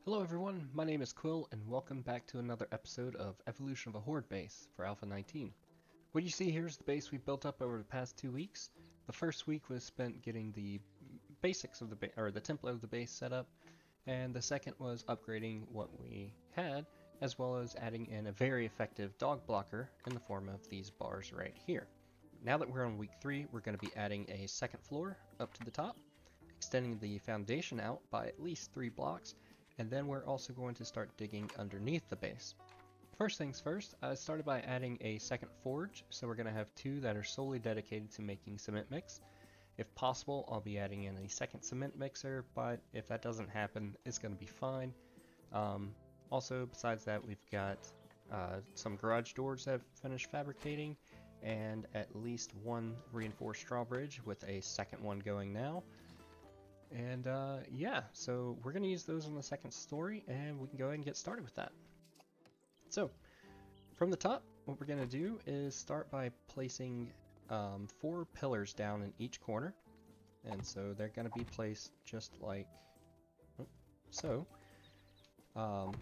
Hello everyone, my name is Quill and welcome back to another episode of Evolution of a Horde base for Alpha 19. What you see here is the base we built up over the past 2 weeks. The first week was spent getting the basics of the template of the base set up, and the second was upgrading what we had, as well as adding in a very effective dog blocker in the form of these bars right here. Now that we're on week 3, we're going to be adding a second floor up to the top, extending the foundation out by at least 3 blocks, and then we're also going to start digging underneath the base. First things first, I started by adding a second forge, so we're going to have 2 that are solely dedicated to making cement mix. If possible, I'll be adding in a second cement mixer, but if that doesn't happen, it's going to be fine. Also, besides that, we've got some garage doors that I've finished fabricating, and at least 1 reinforced drawbridge with a second one going now. And yeah, so we're going to use those on the second story, and we can go ahead and get started with that. So, from the top, what we're going to do is start by placing 4 pillars down in each corner. And so they're going to be placed just like so. And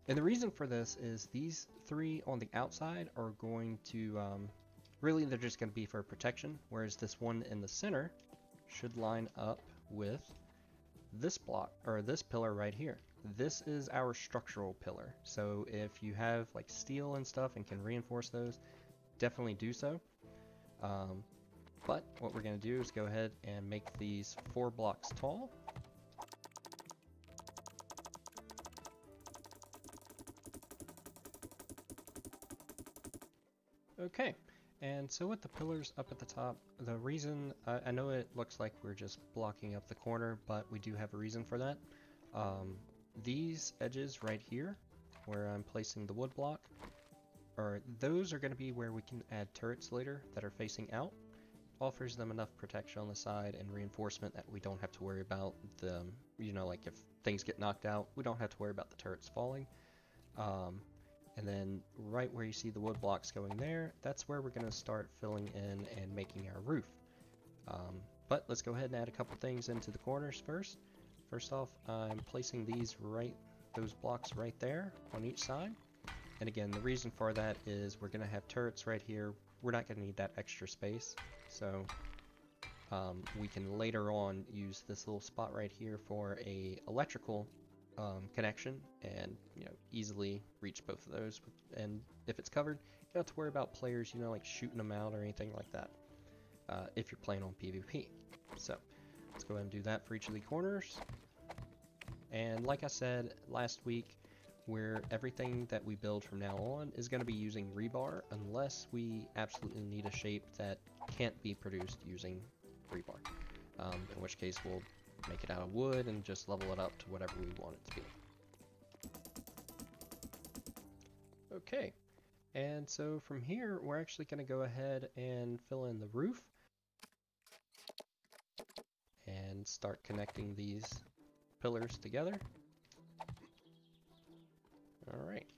the reason for this is these 3 on the outside are going to, really they're just going to be for protection, whereas this one in the center should line up with this block, or this pillar right here. This is our structural pillar, so if you have like steel and stuff and can reinforce those, definitely do so. But what we're going to do is go ahead and make these 4 blocks tall. Okay. And so with the pillars up at the top, the reason, I know it looks like we're just blocking up the corner, but we do have a reason for that. These edges right here, where I'm placing the wood block, those are going to be where we can add turrets later that are facing out. Offers them enough protection on the side and reinforcement that we don't have to worry about the, like if things get knocked out, we don't have to worry about the turrets falling. And then right where you see the wood blocks going there, that's where we're going to start filling in and making our roof. But let's go ahead and add a couple things into the corners first. First off, I'm placing those blocks right there on each side. And again, the reason for that is we're going to have turrets right here. We're not going to need that extra space. So we can later on use this little spot right here for a electrical connection, and easily reach both of those. And if it's covered, you don't have to worry about players like shooting them out or anything like that, if you're playing on PvP. So let's go ahead and do that for each of the corners. And like I said last week, everything that we build from now on is going to be using rebar, unless we absolutely need a shape that can't be produced using rebar, in which case we'll make it out of wood and just level it up to whatever we want it to be. Okay, and so from here we're actually going to go ahead and fill in the roof and start connecting these pillars together. Alright,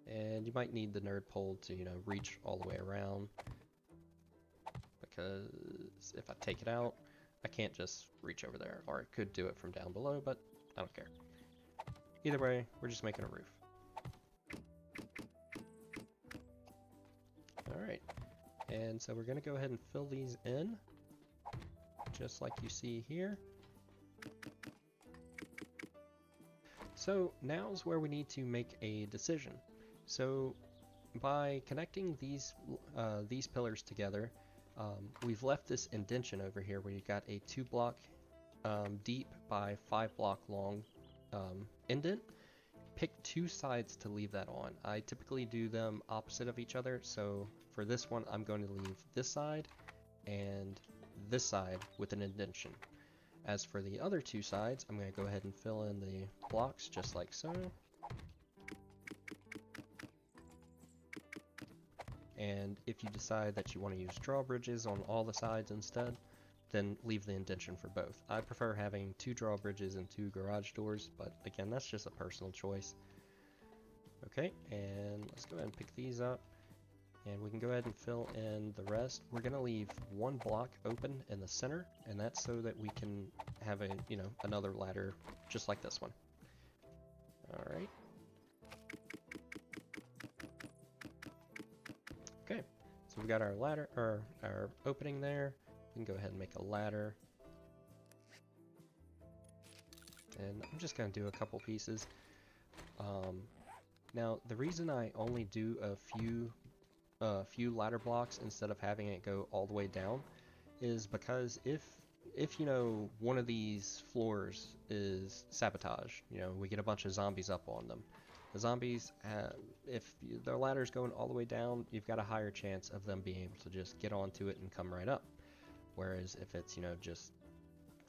and you might need the nerd pole to reach all the way around, because if I take it out, I can't just reach over there, or I could do it from down below, but I don't care. Either way, we're just making a roof. Alright, and so we're going to go ahead and fill these in, just like you see here. So now's where we need to make a decision. So by connecting these pillars together, we've left this indentation over here where you got a 2 block deep by 5 block long indent. Pick 2 sides to leave that on. I typically do them opposite of each other, so for this one I'm going to leave this side and this side with an indentation. As for the other 2 sides, I'm going to go ahead and fill in the blocks just like so. And if you decide that you want to use drawbridges on all the sides instead, then leave the indentation for both. I prefer having 2 drawbridges and 2 garage doors, but again, that's just a personal choice. Okay, and let's go ahead and pick these up, and we can go ahead and fill in the rest. We're going to leave 1 block open in the center, and that's so that we can have another ladder just like this one. Alright. Okay, so we've got our ladder, or our opening there. We can go ahead and make a ladder. And I'm just going to do a couple pieces. Now, the reason I only do a few ladder blocks instead of having it go all the way down is because if you know, one of these floors is sabotaged, you know, we get a bunch of zombies up on them. The zombies, if their ladder's going all the way down, you've got a higher chance of them being able to just get onto it and come right up. Whereas if it's, you know, just,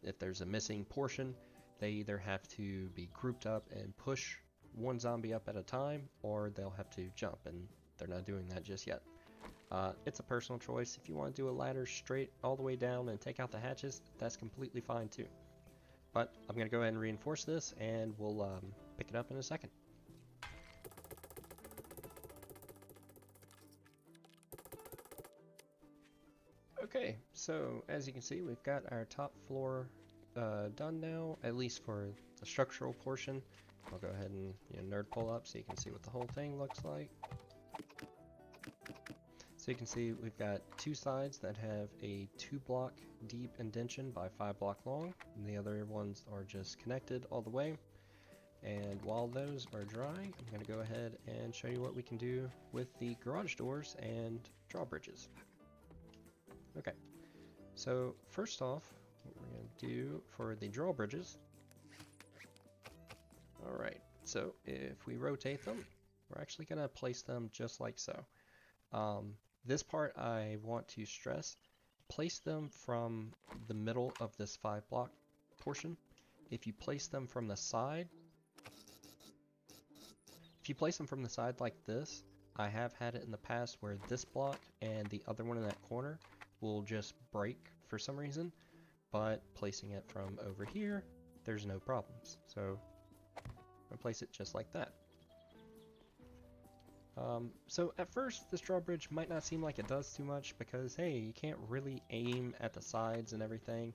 if there's a missing portion, they either have to be grouped up and push one zombie up at a time, or they'll have to jump, and they're not doing that just yet. It's a personal choice. If you want to do a ladder straight all the way down and take out the hatches, that's completely fine too. But I'm going to go ahead and reinforce this, and we'll pick it up in a second. Okay, so as you can see, we've got our top floor done now, at least for the structural portion. I'll go ahead and, you know, nerd pull up so you can see what the whole thing looks like. So you can see we've got two sides that have a 2-block deep indentation by 5 block long, and the other ones are just connected all the way. And while those are drying, I'm going to go ahead and show you what we can do with the garage doors and drawbridges. Okay, so first off, what we're going to do for the drawbridges. Alright, so if we rotate them, we're actually going to place them just like so. This part I want to stress, place them from the middle of this 5-block portion. If you place them from the side, like this, I have had it in the past where this block and the other one in that corner will just break for some reason, but placing it from over here, there's no problems. So I'm gonna place it just like that. So at first, this drawbridge might not seem like it does too much because, hey, you can't really aim at the sides and everything,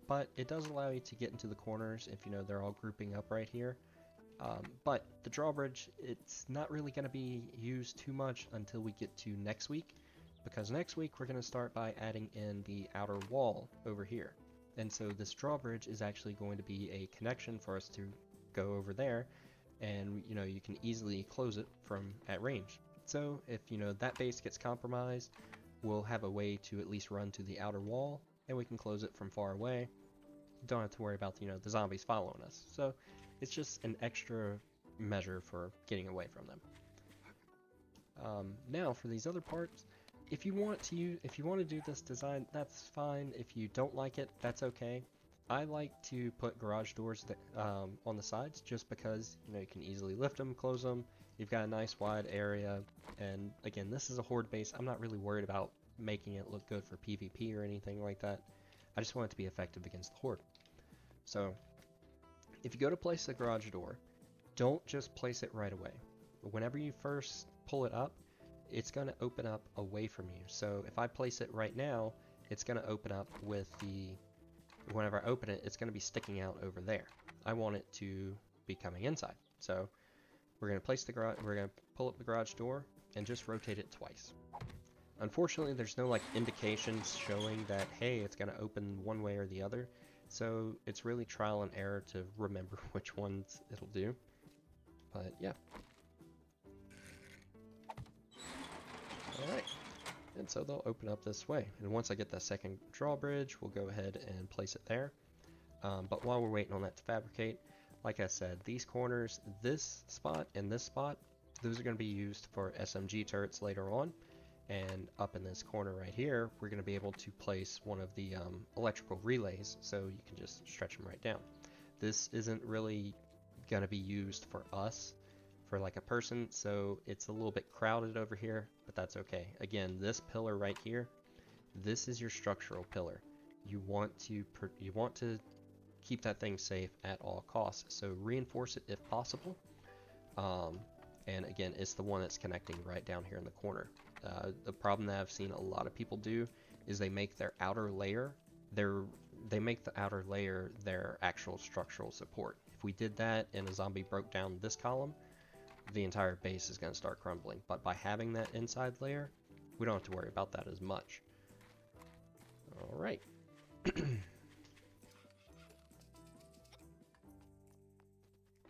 but it does allow you to get into the corners if, you know, they're all grouping up right here. But the drawbridge, it's not really going to be used too much until we get to next week, because next week we're going to start by adding in the outer wall over here. And so this drawbridge is actually going to be a connection for us to go over there, and, you know, you can easily close it from at range. So if, you know, that base gets compromised, we'll have a way to at least run to the outer wall, and we can close it from far away. Don't have to worry about, you know, the zombies following us. So it's just an extra measure for getting away from them. Now for these other parts, if you want to do this design, that's fine. If you don't like it, that's okay. I like to put garage doors that, on the sides, just because, you know, you can easily lift them, close them. You've got a nice wide area, and again, this is a Horde base. I'm not really worried about making it look good for PvP or anything like that. I just want it to be effective against the Horde. So if you go to place the garage door, don't just place it right away. Whenever you first pull it up, it's going to open up away from you. So if I place it right now, it's going to open up with the, whenever I open it, it's going to be sticking out over there. I want it to be coming inside. So we're going to place the garage, we're going to pull up the garage door and just rotate it twice. Unfortunately, there's no like indications showing that, hey, it's going to open one way or the other. So it's really trial and error to remember which ones it'll do. But yeah. Alright. And so they'll open up this way. And once I get that second drawbridge, we'll go ahead and place it there. But while we're waiting on that to fabricate, like I said, these corners, this spot and this spot, those are going to be used for SMG turrets later on. And up in this corner right here, we're going to be able to place one of the electrical relays, so you can just stretch them right down. This isn't really going to be used for us, for like a person, so it's a little bit crowded over here, but that's okay. Again, this pillar right here, this is your structural pillar. You want to keep that thing safe at all costs, so reinforce it if possible. And again, it's the one that's connecting right down here in the corner. The problem that I've seen a lot of people do is they make their outer layer their actual structural support. If we did that and a zombie broke down this column, the entire base is going to start crumbling. But by having that inside layer, we don't have to worry about that as much. Alright.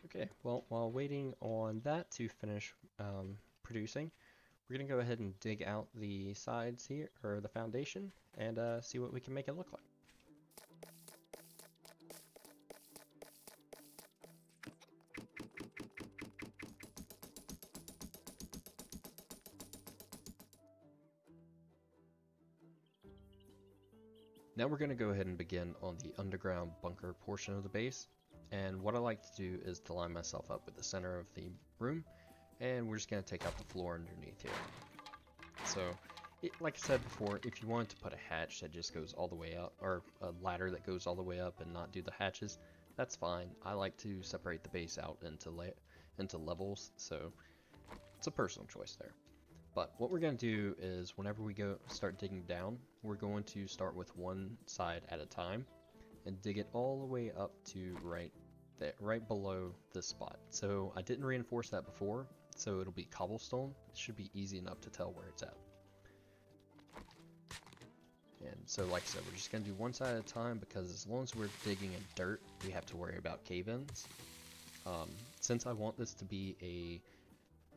Okay, well, while waiting on that to finish producing, we're going to go ahead and dig out the sides here, or the foundation, and see what we can make it look like. Now we're going to go ahead and begin on the underground bunker portion of the base, and what I like to do is to line myself up with the center of the room, and we're just going to take out the floor underneath here. So, like I said before, if you wanted to put a hatch that just goes all the way up, or a ladder that goes all the way up and not do the hatches, that's fine. I like to separate the base out into levels, so it's a personal choice there. But what we're going to do is whenever we start digging down, we're going to start with one side at a time and dig it all the way up to right below this spot. So I didn't reinforce that before, so it'll be cobblestone. It should be easy enough to tell where it's at. And so like I said, we're just going to do one side at a time because as long as we're digging in dirt, we have to worry about cave-ins. Since I want this to be a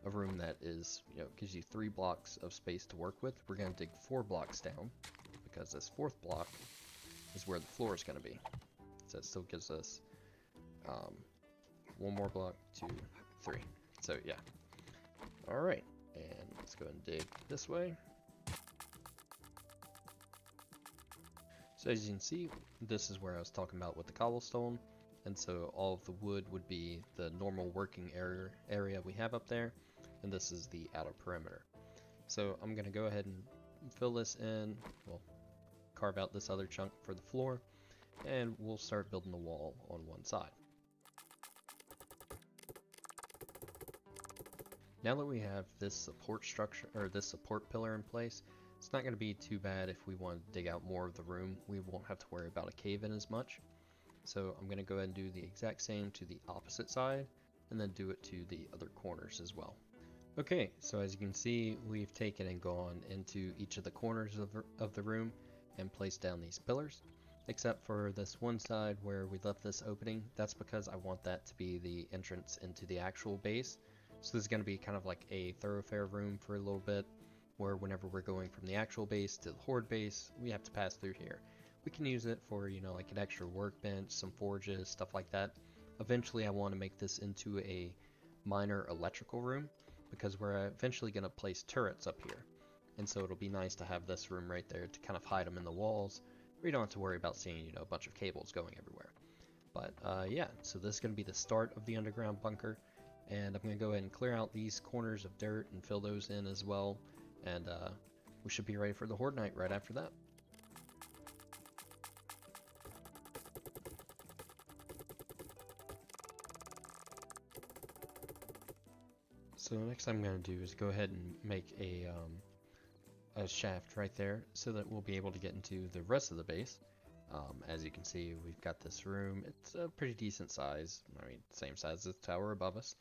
room that is, gives you 3 blocks of space to work with, we're going to dig 4 blocks down because this 4th block is where the floor is going to be. So it still gives us 1 more block, 2, 3. So yeah. Alright, and let's go ahead and dig this way. So as you can see, this is where I was talking about with the cobblestone, and so all of the wood would be the normal working area we have up there, and this is the outer perimeter. So I'm going to go ahead and fill this in, well, carve out this other chunk for the floor, and we'll start building the wall on one side. Now that we have this support structure, or this support pillar in place, it's not going to be too bad if we want to dig out more of the room. We won't have to worry about a cave-in as much. So I'm going to go ahead and do the exact same to the opposite side, and then do it to the other corners as well. Okay, so as you can see, we've taken and gone into each of the corners of the room and placed down these pillars, except for this one side where we left this opening. That's because I want that to be the entrance into the actual base. So this is going to be kind of like a thoroughfare room for a little bit, where whenever we're going from the actual base to the Horde base, we have to pass through here. We can use it for, like an extra workbench, some forges, stuff like that. Eventually I want to make this into a minor electrical room, because we're eventually going to place turrets up here. And so it'll be nice to have this room right there to kind of hide them in the walls, where you don't have to worry about seeing, a bunch of cables going everywhere. But yeah, so this is going to be the start of the underground bunker, and I'm going to go ahead and clear out these corners of dirt and fill those in as well, and we should be ready for the Horde night right after that. So the next thing I'm going to do is go ahead and make a shaft right there so that we'll be able to get into the rest of the base. As you can see, we've got this room. It's a pretty decent size. I mean, same size as the tower above us.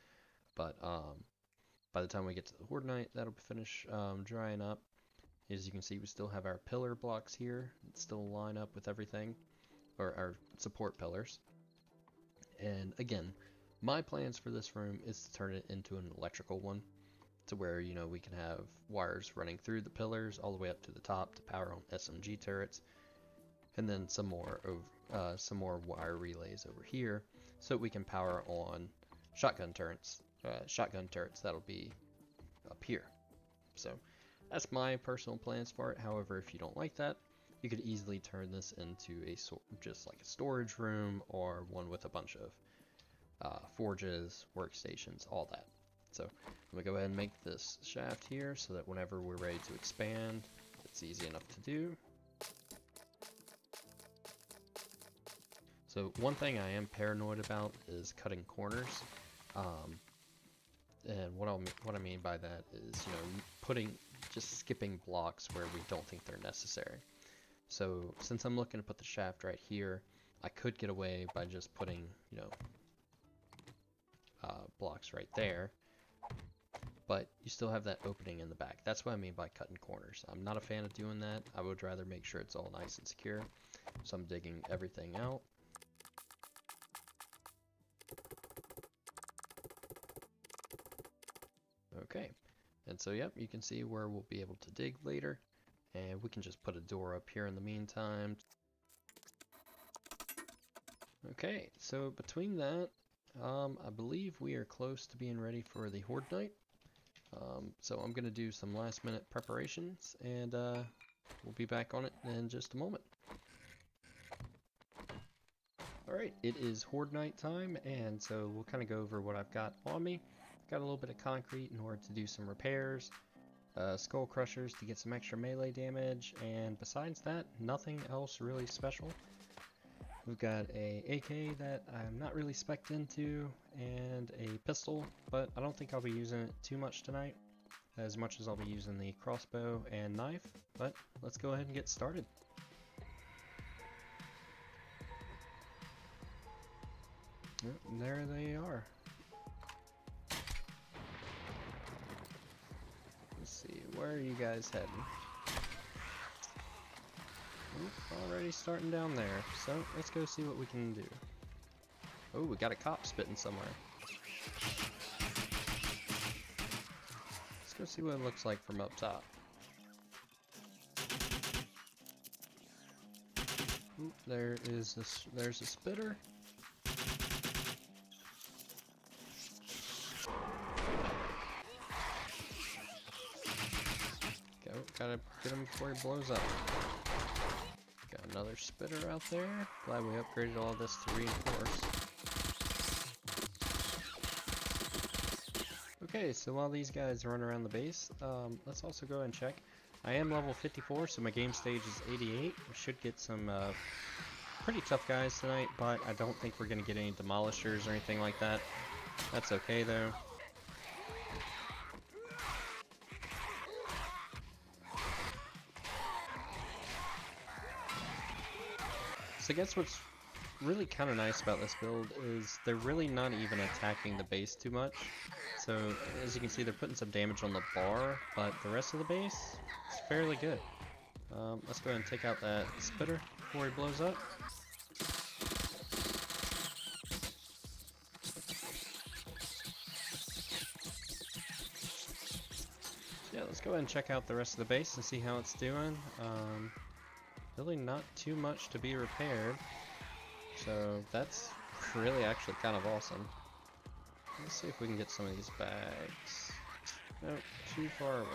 But by the time we get to the Horde night, that'll finish drying up. As you can see, we still have our pillar blocks here that still line up with everything, or our support pillars. And again, my plans for this room is to turn it into an electrical one, to where, we can have wires running through the pillars all the way up to the top to power on SMG turrets, and then some more wire relays over here, so we can power on shotgun turrets. That'll be up here. So that's my personal plans for it. However, if you don't like that, you could easily turn this into just like a storage room, or one with a bunch of forges, workstations, all that. So I'm going to go ahead and make this shaft here so that whenever we're ready to expand, it's easy enough to do. So one thing I am paranoid about is cutting corners. And what I mean by that is, just skipping blocks where we don't think they're necessary. So since I'm looking to put the shaft right here, I could get away by just putting, blocks right there, but you still have that opening in the back. That's what I mean by cutting corners. I'm not a fan of doing that. I would rather make sure it's all nice and secure. So I'm digging everything out. Okay, and so yep, you can see where we'll be able to dig later, and we can just put a door up here in the meantime. Okay, so between that, I believe we are close to being ready for the Horde night. So I'm going to do some last minute preparations, and we'll be back on it in just a moment. Alright, it is Horde night time, and so we'll kind of go over what I've got on me. Got a little bit of concrete in order to do some repairs, skull crushers to get some extra melee damage, and besides that, nothing else really special. We've got a AK that I'm not really spec'd into, and a pistol, but I don't think I'll be using it too much tonight, as much as I'll be using the crossbow and knife, but let's go ahead and get started. And there they are. Let's see, where are you guys heading? Already starting down there, so let's go see what we can do. Oh, we got a cop spitting somewhere. Let's go see what it looks like from up top. Ooh, there's a spitter. Go, gotta get him before he blows up. Got another spitter out there. Glad we upgraded all this to reinforce. Okay, so while these guys run around the base, let's also go and check. I am level 54, so my game stage is 88. We should get some pretty tough guys tonight, but I don't think we're going to get any demolishers or anything like that. That's okay though. So I guess what's really kind of nice about this build is they're really not even attacking the base too much. So as you can see, they're putting some damage on the bar, but the rest of the base is fairly good. Let's go ahead and take out that spitter before he blows up. Yeah, let's go ahead and check out the rest of the base and see how it's doing. Really not too much to be repaired, so that's really actually kind of awesome. Let's see if we can get some of these bags. Nope, too far away.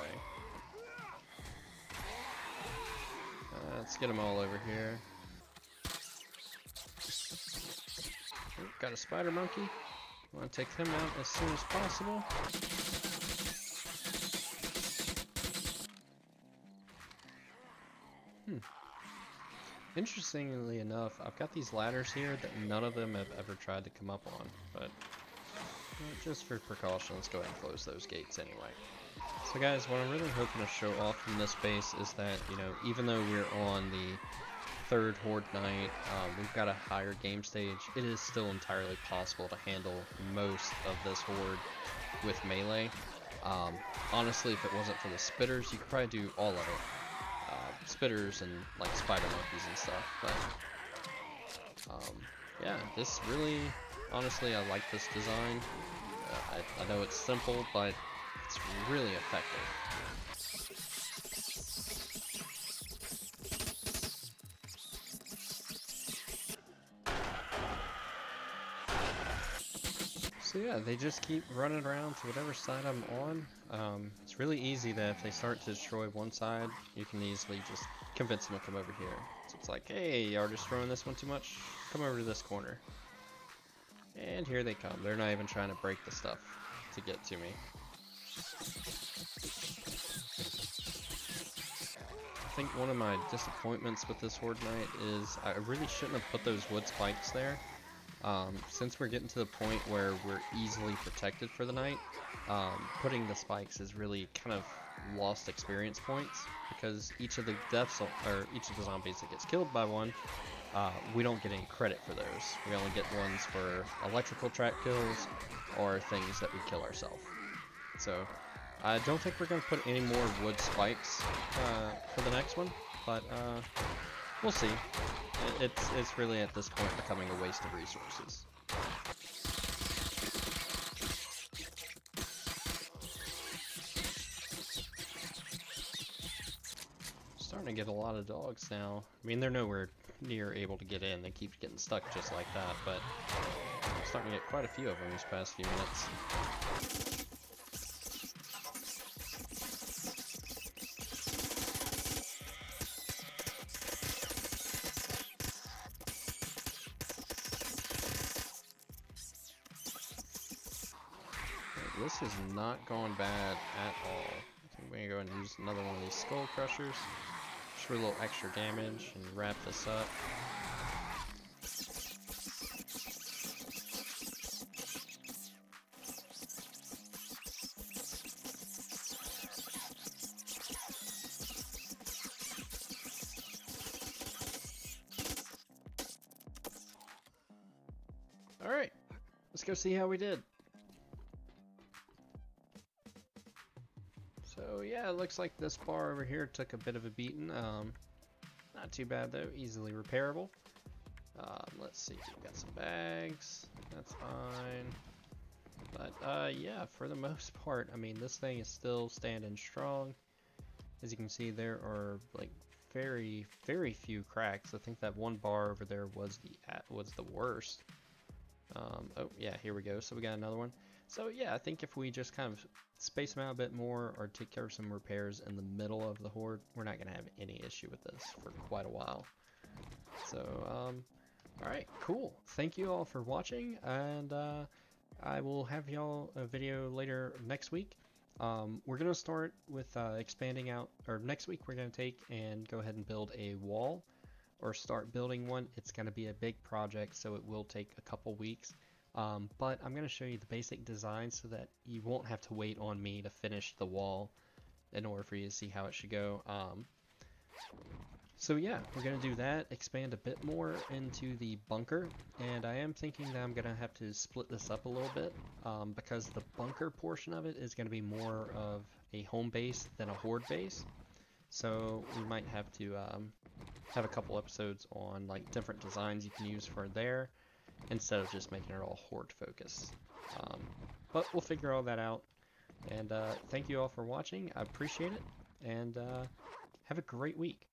Let's get them all over here. Ooh, got a spider monkey. Want to take him out as soon as possible. Interestingly enough, I've got these ladders here that none of them have ever tried to come up on, but just for precaution, let's go ahead and close those gates anyway. So guys, what I'm really hoping to show off in this base is that, you know, even though we're on the third Horde night, we've got a higher game stage, it is still entirely possible to handle most of this Horde with melee. Honestly, if it wasn't for the spitters, you could probably do all of it. Spitters and like spider monkeys and stuff, but yeah, this really, honestly, I like this design. I know it's simple, but it's really effective. So yeah, they just keep running around to whatever side I'm on. It's really easy that if they start to destroy one side, you can easily just convince them to come over here. So it's like, hey, you're destroying this one too much? Come over to this corner. And here they come. They're not even trying to break the stuff to get to me. I think one of my disappointments with this Horde night is I really shouldn't have put those wood spikes there. Since we're getting to the point where we're easily protected for the night, putting the spikes is really kind of lost experience points, because each of the deaths, or each of the zombies that gets killed by one, we don't get any credit for those. We only get ones for electrical track kills, are things that we kill ourselves. So I don't think we're going to put any more wood spikes for the next one, but we'll see. It's really at this point becoming a waste of resources. Starting to get a lot of dogs now. I mean, they're nowhere near able to get in. They keep getting stuck just like that, but I'm starting to get quite a few of them these past few minutes. This is not going bad at all. I think we're gonna go ahead and use another one of these skull crushers just for a little extra damage and wrap this up. Alright, let's go see how we did. So yeah, it looks like this bar over here took a bit of a beating. Not too bad though, easily repairable. Let's see, we got some bags, that's fine. But yeah, for the most part, I mean, this thing is still standing strong. As you can see, there are like very few cracks. I think that one bar over there was the worst. Oh yeah, here we go. So we got another one. So yeah, I think if we just kind of space them out a bit more or take care of some repairs in the middle of the Horde, we're not going to have any issue with this for quite a while. So, alright, cool. Thank you all for watching, and I will have y'all a video later next week. We're going to start with expanding out, or next week we're going to take and go ahead and build a wall, or start building one. It's going to be a big project, so it will take a couple weeks. But I'm going to show you the basic design so that you won't have to wait on me to finish the wall in order for you to see how it should go. So yeah, we're going to do that, expand a bit more into the bunker, and I am thinking that I'm going to have to split this up a little bit, because the bunker portion of it is going to be more of a home base than a Horde base. So we might have to have a couple episodes on like different designs you can use for there, instead of just making it all Horde focused. But we'll figure all that out. And thank you all for watching. I appreciate it. And have a great week.